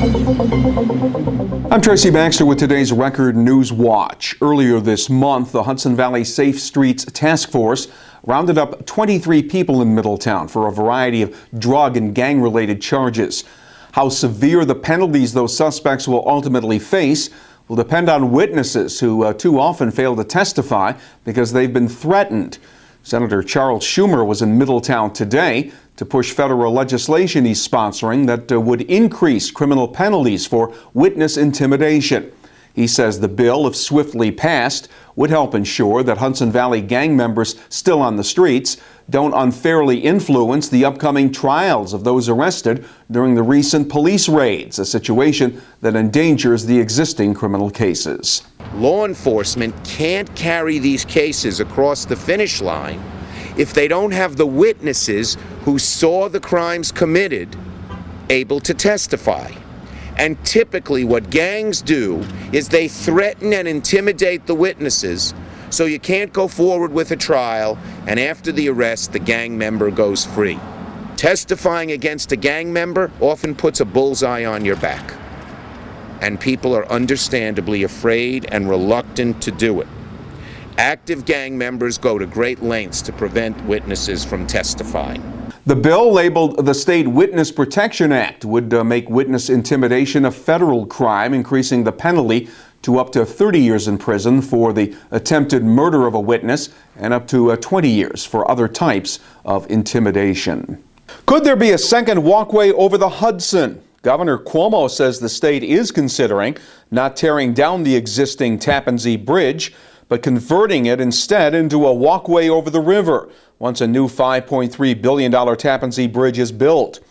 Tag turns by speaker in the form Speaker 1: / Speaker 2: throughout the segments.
Speaker 1: I'm Tracy Baxter with today's Record Newswatch. Earlier this month, the Hudson Valley Safe Streets Task Force rounded up 23 people in Middletown for a variety of drug and gang-related charges. How severe the penalties those suspects will ultimately face will depend on witnesses who too often fail to testify because they've been threatened. Senator Charles Schumer was in Middletown today to push federal legislation he's sponsoring that would increase criminal penalties for witness intimidation. He says the bill, if swiftly passed, would help ensure that Hudson Valley gang members still on the streets don't unfairly influence the upcoming trials of those arrested during the recent police raids, a situation that endangers the existing criminal cases.
Speaker 2: Law enforcement can't carry these cases across the finish line if they don't have the witnesses who saw the crimes committed able to testify. And typically what gangs do is they threaten and intimidate the witnesses so you can't go forward with a trial, and after the arrest the gang member goes free. Testifying against a gang member often puts a bullseye on your back, and people are understandably afraid and reluctant to do it. Active gang members go to great lengths to prevent witnesses from testifying.
Speaker 1: The bill, labeled the State Witness Protection Act, would make witness intimidation a federal crime, increasing the penalty to up to 30 years in prison for the attempted murder of a witness and up to 20 years for other types of intimidation. Could there be a second walkway over the Hudson? Governor Cuomo says the state is considering not tearing down the existing Tappan Zee Bridge, but converting it instead into a walkway over the river once a new $5.3 billion Tappan Zee Bridge is built.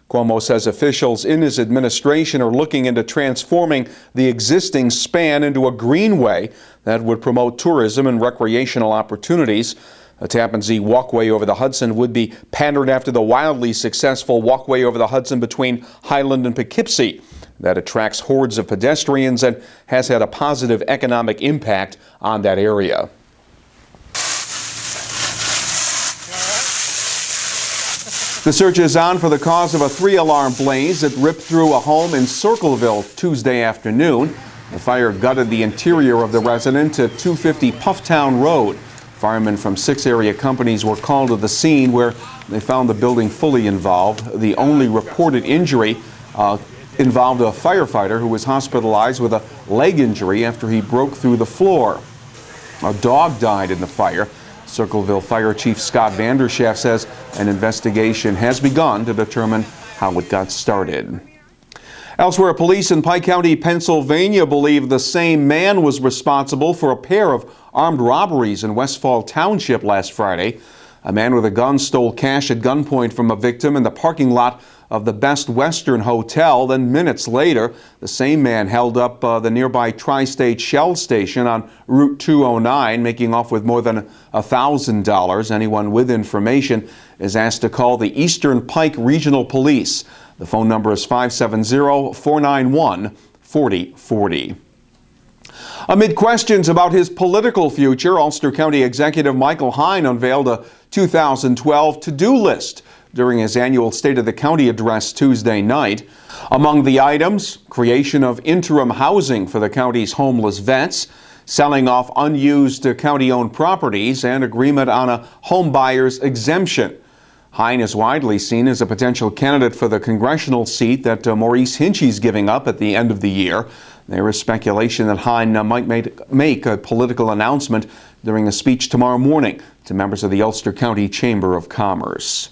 Speaker 1: Cuomo says officials in his administration are looking into transforming the existing span into a greenway that would promote tourism and recreational opportunities. A Tappan Zee walkway over the Hudson would be patterned after the wildly successful walkway over the Hudson between Highland and Poughkeepsie that attracts hordes of pedestrians and has had a positive economic impact on that area. The search is on for the cause of a 3-alarm blaze that ripped through a home in Circleville Tuesday afternoon. The fire gutted the interior of the residence at 250 Pufftown Road. Firemen from 6 area companies were called to the scene where they found the building fully involved. The only reported injury involved a firefighter who was hospitalized with a leg injury after he broke through the floor. A dog died in the fire. Circleville Fire Chief Scott Vanderschaft says an investigation has begun to determine how it got started. Elsewhere, police in Pike County, Pennsylvania believe the same man was responsible for a pair of armed robberies in Westfall Township last Friday. A man with a gun stole cash at gunpoint from a victim in the parking lot of the Best Western Hotel. Then minutes later, the same man held up the nearby Tri-State Shell station on Route 209, making off with more than $1,000. Anyone with information is asked to call the Eastern Pike Regional Police. The phone number is 570-491-4040. Amid questions about his political future, Ulster County Executive Michael Hein unveiled a 2012 to-do list during his annual State of the County address Tuesday night. Among the items, creation of interim housing for the county's homeless vets, selling off unused county-owned properties, and agreement on a home buyer's exemption. Hein is widely seen as a potential candidate for the congressional seat that Maurice Hinchey's giving up at the end of the year. There is speculation that Hein might make a political announcement during a speech tomorrow morning to members of the Ulster County Chamber of Commerce.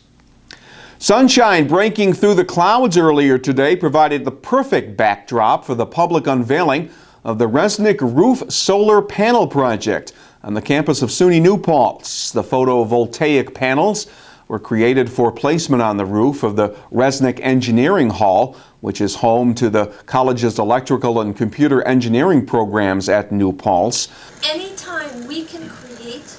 Speaker 1: Sunshine breaking through the clouds earlier today provided the perfect backdrop for the public unveiling of the Resnick Roof Solar Panel Project on the campus of SUNY New Paltz. The photovoltaic panels were created for placement on the roof of the Resnick Engineering Hall, which is home to the college's electrical and computer engineering programs at New Paltz.
Speaker 3: Anytime we can create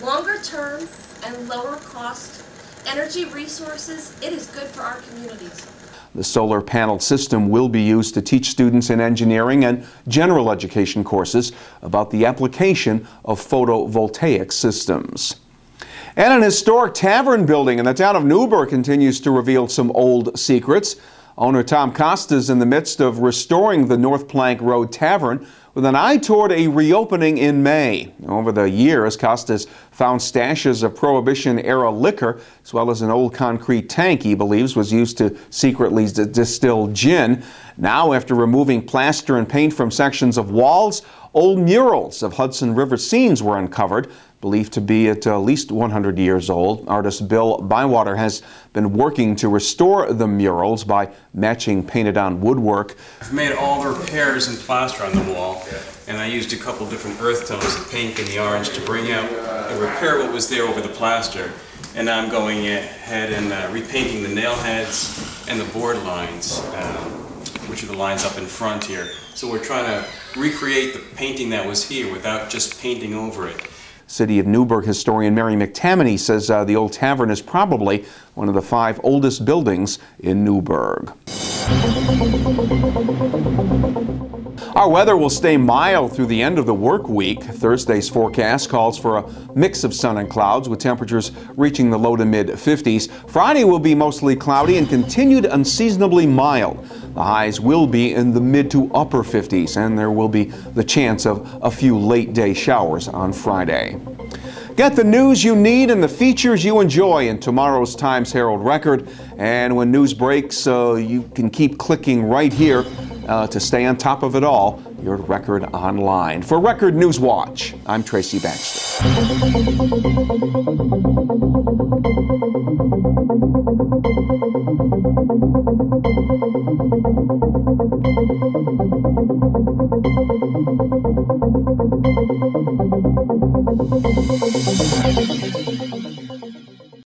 Speaker 3: longer term and lower cost energy resources, it is good for our communities.
Speaker 1: The solar panel system will be used to teach students in engineering and general education courses about the application of photovoltaic systems. And an historic tavern building in the town of Newburgh continues to reveal some old secrets. Owner Tom Costa is in the midst of restoring the North Plank Road Tavern with an eye toward a reopening in May. Over the years, Costa's found stashes of Prohibition-era liquor, as well as an old concrete tank he believes was used to secretly distill gin. Now, after removing plaster and paint from sections of walls, old murals of Hudson River scenes were uncovered, believed to be at least 100 years old. Artist Bill Bywater has been working to restore the murals by matching painted-on woodwork.
Speaker 4: I've made all the repairs and plaster on the wall, and I used a couple different earth tones, the pink and the orange, to bring out and repair what was there over the plaster. And now I'm going ahead and repainting the nail heads and the board lines, which are the lines up in front here. So we're trying to recreate the painting that was here without just painting over it.
Speaker 1: City of Newburgh historian Mary McTammany says the old tavern is probably one of the 5 oldest buildings in Newburgh. Our weather will stay mild through the end of the work week. Thursday's forecast calls for a mix of sun and clouds with temperatures reaching the low to mid 50s. Friday will be mostly cloudy and continued unseasonably mild. The highs will be in the mid to upper 50s, and there will be the chance of a few late day showers on Friday. Get the news you need and the features you enjoy in tomorrow's Times Herald Record. And when news breaks, you can keep clicking right here to stay on top of it all. Your Record Online. For Record Newswatch, I'm Tracy Baxter.